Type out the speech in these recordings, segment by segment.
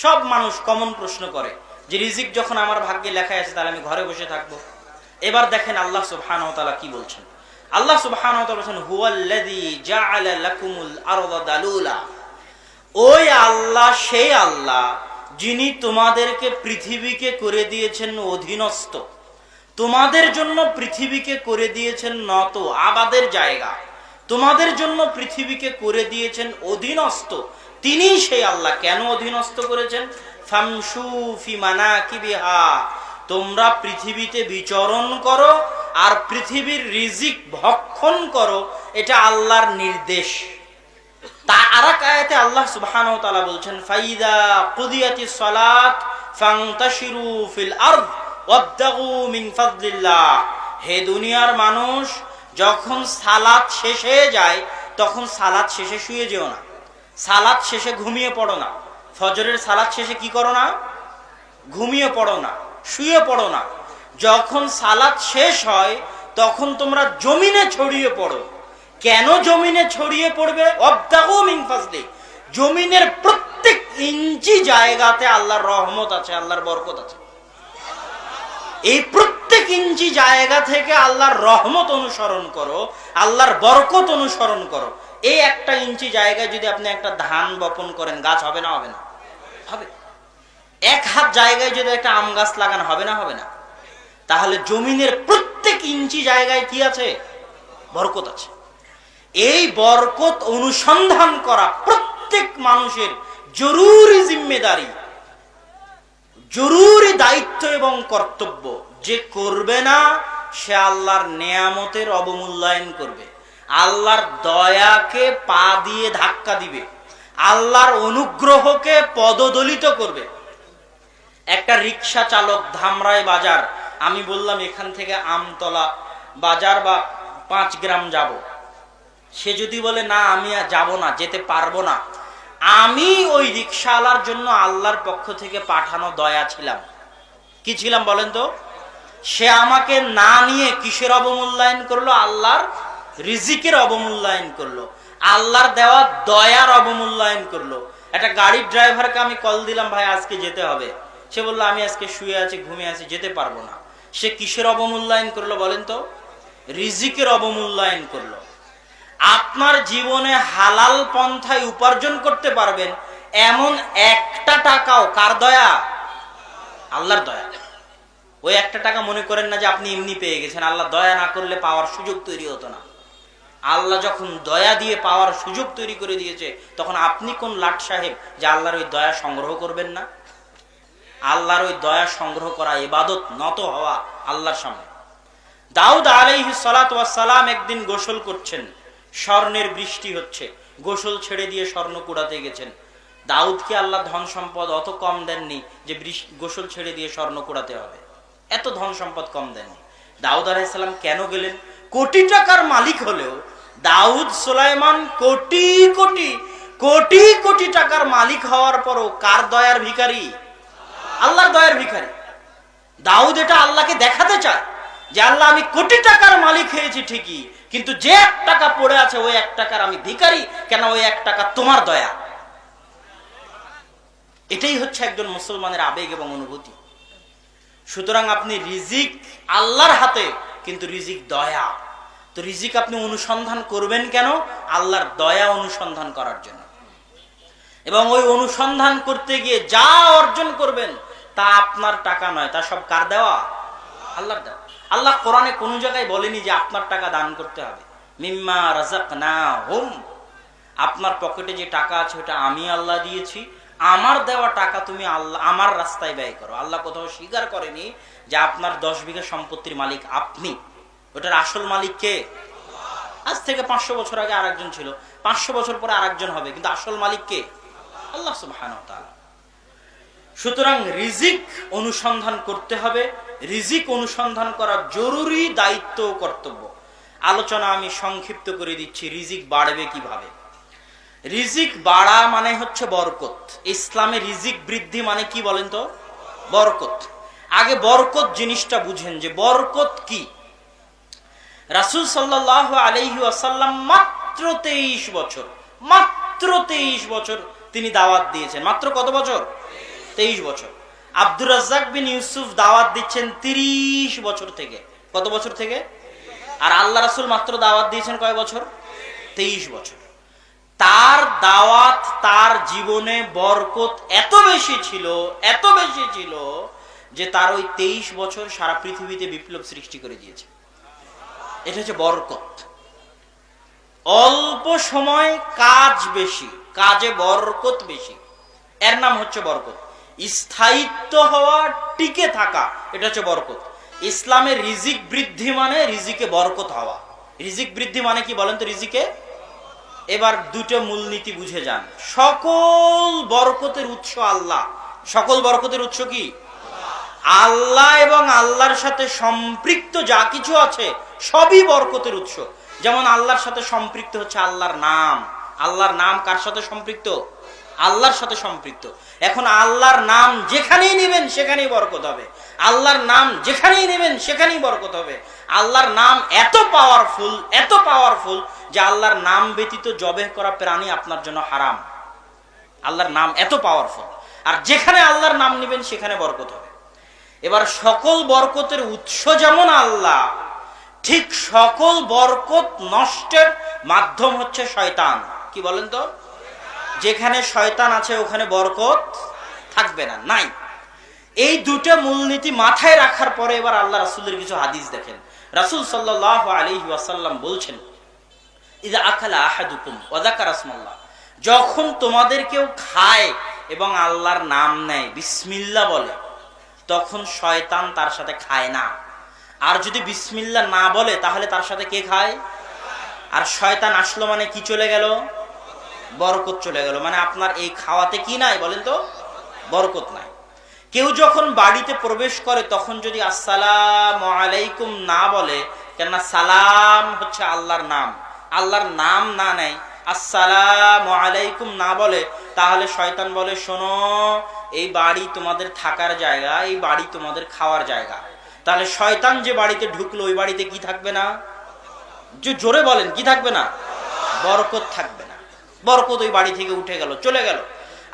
সব মানুষ কমন প্রশ্ন করে যে রিজিক যখন আমার ভাগ্যে লেখা আছে তাহলে আমি ঘরে বসে থাকবো। এবার দেখেন আল্লাহ সুবহানাহু ওয়া তাআলা কি বলছেন। আল্লাহ সুবহানাহু ওয়া তাআলা বলেন হুয়াল্লাযী জাআলা লাকুমুল আরদা দালুলা। ওই আল্লাহ সেই আল্লাহ যিনি তোমাদেরকে পৃথিবীকে করে দিয়েছেন অধীনস্থ, তোমাদের জন্য পৃথিবীকে করে দিয়েছেন নত আবাদের জায়গা, তোমাদের জন্য পৃথিবীকে করে দিয়েছেন অধীনস্থ। তিনি সেই আল্লাহ। কেন অধীনস্থ করেছেন? ফামশু ফি মানাকিবিহা, তোমরা পৃথিবীতে বিচরণ করো আর পৃথিবীর রিজিক ভক্ষণ করো, এটা আল্লাহর নির্দেশ। তা আরেক আয়াতে আল্লাহ সুবহানাহু ওয়া তাআলা বলছেন ফাইদা কুদিয়াতিস সালাত ফান্তাশিরু ফিল আরদ ওয়াবতাগু মিন ফাদলিল্লাহ। হে দুনিয়ার মানুষ, যখন সালাত শেষ হয়ে যায় তখন সালাত শেষে শুয়ে যেও না, সালাত শেষে ঘুমিয়ে পড়ো না। ফজরের সালাত শেষে কি করো না? ঘুমিয়ে পড়ো না, শুয়ে পড়ো না। যখন সালাত শেষ হয় তখন তোমরা জমিনে ছড়িয়ে পড়ো। কেন জমিনে ছড়িয়ে পড়বে? ওয়াবতাগু মিন ফাজলি, জমিনের প্রত্যেক ইঞ্চি জায়গাতে আল্লাহর রহমত আছে, আল্লাহর বরকত আছে। এই প্রত্যেক ইঞ্চি জায়গা থেকে আল্লাহর রহমত অনুসরণ করো, আল্লাহর বরকত অনুসরণ করো। এই একটা ইঞ্চি জায়গায় যদি আপনি একটা ধান বপন করেন, গাছ হবে না? হবে না? হবে। এক হাত জায়গায় যদি একটা আম গাছ লাগান, হবে না? হবে না? তাহলে জমিনের প্রত্যেক ইঞ্চি জায়গায় কি আছে? বরকত আছে। এই বরকত অনুসন্ধান করা প্রত্যেক মানুষের জরুরি জিম্মেদারি, জরুরি দায়িত্ব এবং কর্তব্য। যে করবে না সে আল্লাহর নেয়ামতের অবমূল্যায়ন করবে, আল্লাহর দয়াকে পা দিয়ে ধাক্কা দিবে, আল্লাহর অনুগ্রহকে পদদলিত করবে। একটা রিক্সা চালক ধামরাই বাজার, আমি বললাম এখান থেকে আমতলা বাজার বা 5 গ্রাম যাব, সে যদি বলে না আমি আর যাব না, যেতে পারবো না, আমি ওই রিক্সাওয়ালার জন্য আল্লাহর পক্ষ থেকে পাঠানো দয়া ছিলাম। কি ছিলাম বলেন তো? সে আমাকে না নিয়ে কিসের অবমূল্যায়ন করলো? আল্লাহর রিজিকের অবমূল্যায়ন করলো, আল্লাহর দেওয়া দয়ার অবমূল্যায়ন করলো। একটা গাড়ির ড্রাইভারকে আমি কল দিলাম, ভাই আজকে যেতে হবে। সে বললো আমি আজকে শুয়ে আছি, ঘুমিয়ে আছি, যেতে পারবো না। সে কিসের অবমূল্যায়ন করলো বলেন তো? রিজিকের অবমূল্যায়ন করলো। আপনার জীবনে হালাল পন্থায় উপার্জন করতে পারবেন এমন একটা টাকাও কার দয়া? আল্লাহর দয়া। ওই একটা টাকা মনে করেন না যে আপনি এমনি পেয়ে গেছেন, আল্লাহ দয়া না করলে পাওয়ার সুযোগ তৈরি হতো না। আল্লাহ যখন দয়া দিয়ে পাওয়ার সুযোগ তৈরি করে দিয়েছে, তখন আপনি কোন লাট সাহেব যে আল্লাহর ওই দয়া সংগ্রহ করবেন না? আল্লাহর ওই দয়া সংগ্রহ করা ইবাদত, নত হওয়া আল্লাহর সামনে। দাউদ আলাইহিস সালাতু ওয়াস সালাম একদিন গোসল করছেন, স্বর্ণের বৃষ্টি হচ্ছে, গোসল ছেড়ে দিয়ে স্বর্ণ কুড়াতে গেছেন। দাউদকে আল্লাহ ধন সম্পদ অত কম দেননি যে গোসল ছেড়ে দিয়ে স্বর্ণ কুড়াতে হবে, এত ধন সম্পদ কম দেননি। দাউদ আলাইহিস সালাম কেন গেলেন? কোটি টাকার মালিক হলেও দাউদ সুলাইমান কোটি কোটি কোটি কোটি টাকার মালিক হওয়ার পরও কার দয়ার ভিখারি? আল্লাহর দয়ার ভিখারি। দাউদ এটা আল্লাহকে দেখাতে চায় যে আল্লাহ আমি কোটি টাকার মালিক হয়েছি ঠিকই, কিন্তু যে 1 টাকা পড়ে আছে ওই 1 টাকার আমি ভিখারি, কেন ওই 1 টাকা তোমার দয়া। এটাই হচ্ছে একজন মুসলমানের আবেগ এবং অনুভূতি। সুতরাং আপনি রিজিক আল্লাহর হাতে, কিন্তু রিজিক দয়া। তো রিজিক আপনি অনুসন্ধান করবেন কেন? আল্লাহর দয়া অনুসন্ধান করার জন্য। এবং ওই অনুসন্ধান করতে গিয়ে যা অর্জন করবেন তা আপনার টাকা নয়, তা সব কার দেওয়া? আল্লাহর দেওয়া। আল্লাহ কোরআনে কোন জায়গায় বলেনি যে আপনার টাকা দান করতে হবে। মিম্মা রাযাকনাহুম, আপনার পকেটে যে টাকা আছে ওটা আমি আল্লাহ দিয়েছি, আমার দেওয়া টাকা তুমি আল্লাহ আমার রাস্তায় ব্যয় করো। আল্লাহ কোথাও স্বীকার করেনি যে আপনার 10 বিঘা সম্পত্তির মালিক আপনি, ওটার আসল মালিক কে? আজ থেকে 500 বছর আগে আরেকজন ছিল, 500 বছর পরে আরেকজন হবে, কিন্তু আসল মালিক কে? আল্লাহ সুবহানাহু ওয়া তাআলা। সুতরাং রিজিক অনুসন্ধান করতে হবে, রিজিক অনুসন্ধান করা জরুরি দায়িত্ব ও কর্তব্য। আলোচনা আমি সংক্ষিপ্ত করে দিচ্ছি। রিজিক বাড়বে কিভাবে? রিজিক বাড়া মানে হচ্ছে বরকত। ইসলামে রিজিক বৃদ্ধি মানে কি বলেন তো? বরকত। আগে বরকত জিনিসটা বুঝেন যে বরকত কি। রাসূল সাল্লাল্লাহু আলাইহি ওয়াসাল্লাম মাত্র 23 বছর তিনি দাওয়াত দিয়েছেন মাত্র কত বছর? 23 বছর। আব্দুর রাজ্জাক বিন ইউসুফ দাওয়াত দিচ্ছেন 30 বছর থেকে। কত বছর থেকে? আর আল্লাহ রাসূল মাত্র দাওয়াত দিয়েছেন কয় বছর? 23 বছর। তার দাওয়াত, তার জীবনে বরকত এত বেশি ছিল যে তার ওই 23 বছর সারা পৃথিবীতে বিপ্লব সৃষ্টি করে দিয়েছে। এটা হচ্ছে বরকত। অল্প সময় কাজ বেশি, কাজে বরকত বেশি, এর নাম হচ্ছে বরকত। স্থায়িত্ব হওয়া, টিকে থাকা, এটা হচ্ছে বরকত। ইসলামের রিজিক বৃদ্ধি মানে রিজিকে বরকত হওয়া। রিজিক বৃদ্ধি মানে কি বলেন তো? রিজিকে এবার দুটো মূলনীতি বুঝে যান। সকল বরকতের উৎস আল্লাহ। সকল বরকতের উৎস কি? আল্লাহ। এবং আল্লাহর সাথে সম্পৃক্ত যা কিছু আছে সবই বরকতের উৎস। যেমন আল্লাহর সাথে সম্পৃক্ত হচ্ছে আল্লাহর নাম। আল্লাহর নাম কার সাথে সম্পৃক্ত? আল্লাহর সাথে সম্পৃক্ত। এখন আল্লাহর নাম যেখানেই নেবেন সেখানেই বরকত হবে। আল্লাহর নাম যেখানেই নেবেন সেখানেই বরকত হবে। আল্লাহর নাম এত পাওয়ারফুল যে আল্লাহর নাম ব্যতীত জবেহ করা প্রাণী আপনার জন্য হারাম। আল্লাহর নাম এত পাওয়ারফুল, আর যেখানে আল্লাহর নাম নেবেন সেখানে বরকত হবে। এবার সকল বরকতের উৎস যেমন আল্লাহ, ঠিক সকল বরকত নষ্টের মাধ্যম হচ্ছে শয়তান। কি বলেন তো? যেখানে শয়তান আছে ওখানে বরকত থাকবে না, নাই। এই দুটো মূলনীতি মাথায় রাখার পরে এবার আল্লাহ রাসূলের কিছু হাদিস দেখেন। রাসূল সাল্লাল্লাহু আলাইহি ওয়াসাল্লাম বলছেন, ইযা আকালা আহাদুকুম ওয়া যাকারা ইসমাল্লাহ, যখন তোমাদের কেউ খায় এবং আল্লাহর নাম নেয়, বিসমিল্লাহ বলে, তখন শয়তান তার সাথে খায় না। আর যদি বিসমিল্লাহ না বলে তাহলে তার সাথে কে খায়? আর শয়তান আসলো মানে কি চলে গেল? বরকত চলে গেল। মানে আপনার এই খাওয়াতে কি নাই বলেন তো? বরকত নাই। কেউ যখন বাড়িতে প্রবেশ করে তখন যদি আসসালামু আলাইকুম না বলে, কেননা সালাম হচ্ছে আল্লাহর নাম, আল্লাহর নাম না নেয়, আসসালামু আলাইকুম না বলে, তাহলে শয়তান বলে, শোনো, এই বাড়ি তোমাদের থাকার জায়গা, এই বাড়ি তোমাদের খাওয়ার জায়গা। তাহলে শয়তান যে বাড়িতে ঢুকলো ওই বাড়িতে কি থাকবে না? জোরে বলেন, কি থাকবে না? বরকত থাকবে না। বরকত ওই বাড়ি থেকে উঠে গেল, চলে গেল।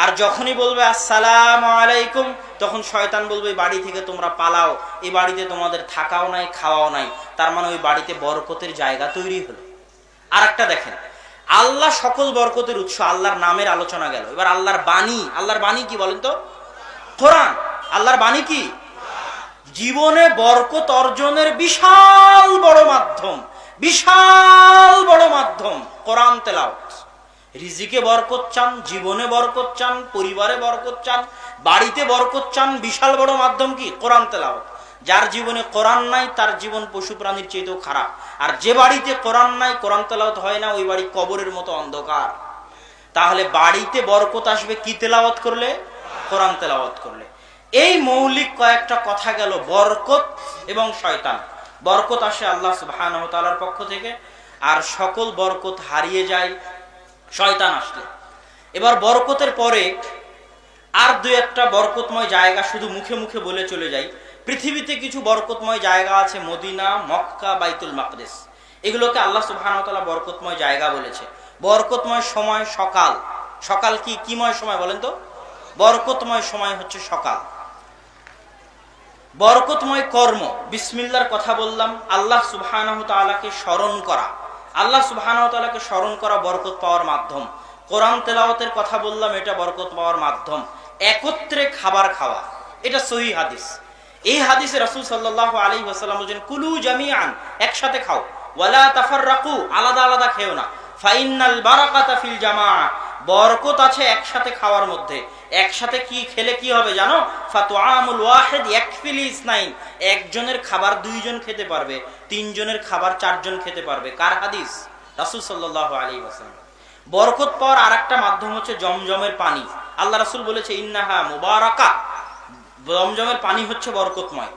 আর যখনই বলবে আসসালামু আলাইকুম, তখন শয়তান বলবে বাড়ি থেকে তোমরা পালাও, এই বাড়িতে তোমাদের থাকাও নাই, খাওয়াও নাই। তার মানে ওই বাড়িতে বরকতের জায়গা তৈরি হলো। আর একটা দেখেন, আল্লাহ সকল বরকতের উৎস, আল্লাহর নামের আলোচনা গেল। এবার আল্লাহর বাণী। আল্লাহর বাণী কি বলেন তো? কোরআন। আল্লাহর বাণী কি? জীবনে বরকত অর্জনের বিশাল বড় মাধ্যম কোরআন তেলাওয়াত। রিজিকে বরকত চান, জীবনে বরকত চান, পরিবারে বরকত চান, বাড়িতে বরকত চান, বিশাল বড় মাধ্যম কি? কোরআন তেলাওয়াত। যার জীবনে কোরআন নাই তার জীবন পশু প্রাণীর চেয়েও খারাপ। আর যে বাড়িতে কোরআন নাই, কোরআন তেলাওয়াত হয় না, ওই বাড়ি কবরের মতো অন্ধকার। তাহলে বাড়িতে বরকত আসবে কি তেলাওয়াত করলে? কোরআন তেলাওয়াত করলে। এই মৌলিক কয়েকটা কথা গেল বরকত এবং শয়তান। বরকত আসে আল্লাহ সুবহানাহু ওয়া তাআলার পক্ষ থেকে, আর সকল বরকত হারিয়ে যায় শয়তান আসলে। এবার বরকতের পরে আর দুই একটা বরকতময় জায়গা শুধু মুখে মুখে বলে চলে যাই। পৃথিবীতে কিছু বরকতময় জায়গা আছে, মদিনা, মক্কা, বাইতুল মাকদিস। এগুলোকে আল্লাহ সুবহানাহু ওয়া তাআলা বরকতময় জায়গা বলেছে। বরকতময় সময় সকাল। সকাল কিময় সময় বলেন তো? বরকতময় সময় হচ্ছে সকাল। বরকতময় কর্ম, বিসমিল্লাহর কথা বললাম, আল্লাহ সুবহানাহু তাআলাকে স্মরণ করা। আল্লাহ সুবহানাহু তাআলাকে স্মরণ করা বরকত পাওয়ার মাধ্যম। কোরআন তেলাওয়াতের কথা বললাম, এটা বরকত পাওয়ার মাধ্যম। একত্রে খাবার খাওয়া, এটা সহিহ হাদিস। এই হাদিসে রাসূল সাল্লাল্লাহু আলাইহি ওয়াসাল্লাম বলেন, কুলু জামিআন, একসাথে খাও, ওয়ালা তাফাররাকু, আলাদা আলাদা খেও না। ফাইন্নাল বারাকাতা ফিল জামাআ, বরকত আছে একসাথে খাওয়ার মধ্যে। একসাথে কি খেলে কি হবে জানো? ফাতুআমুল ওয়াহিদ ইয়াকফিল ইসনাইন, একজনের খাবার দুইজন খেতে পারবে, তিনজনের খাবার চারজন খেতে পারবে। কার হাদিস? রাসূল সাল্লাল্লাহু আলাইহি ওয়াসাল্লাম। বরকত পাওয়ার আরেকটা মাধ্যম হচ্ছে জমজমের পানি। আল্লাহ রাসূল বলেছে, ইন্নাহা মুবারাকা, জমজমের পানি হচ্ছে বরকতময়।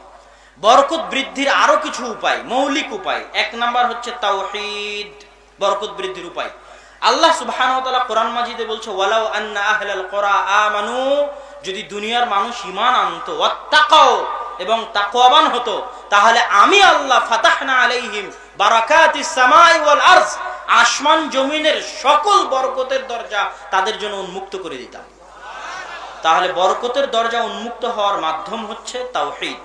বরকত বৃদ্ধির আরো কিছু উপায়, মৌলিক উপায়। এক নাম্বার হচ্ছে তাওহীদ, বরকত বৃদ্ধির উপায়। আল্লাহ সুবহানাহু ওয়া তাআলা কোরআন মাজিদে বলছে, ওয়ালাউ আন্না আহলাল কুরা আমানু, যদি দুনিয়ার মানুষ ঈমান আনতো, ওয়াত্তাকাও, এবং তাকওয়াবান হতো, তাহলে আমি আল্লাহ ফাতাহনা আলাইহিম বারাকাতিস সামাই ওয়াল আরজ, আসমান জমিনের সকল বরকতের দরজা তাদের জন্য উন্মুক্ত করে দিতাম। তাহলে বরকতের দরজা উন্মুক্ত হওয়ার মাধ্যম হচ্ছে তাওহীদ।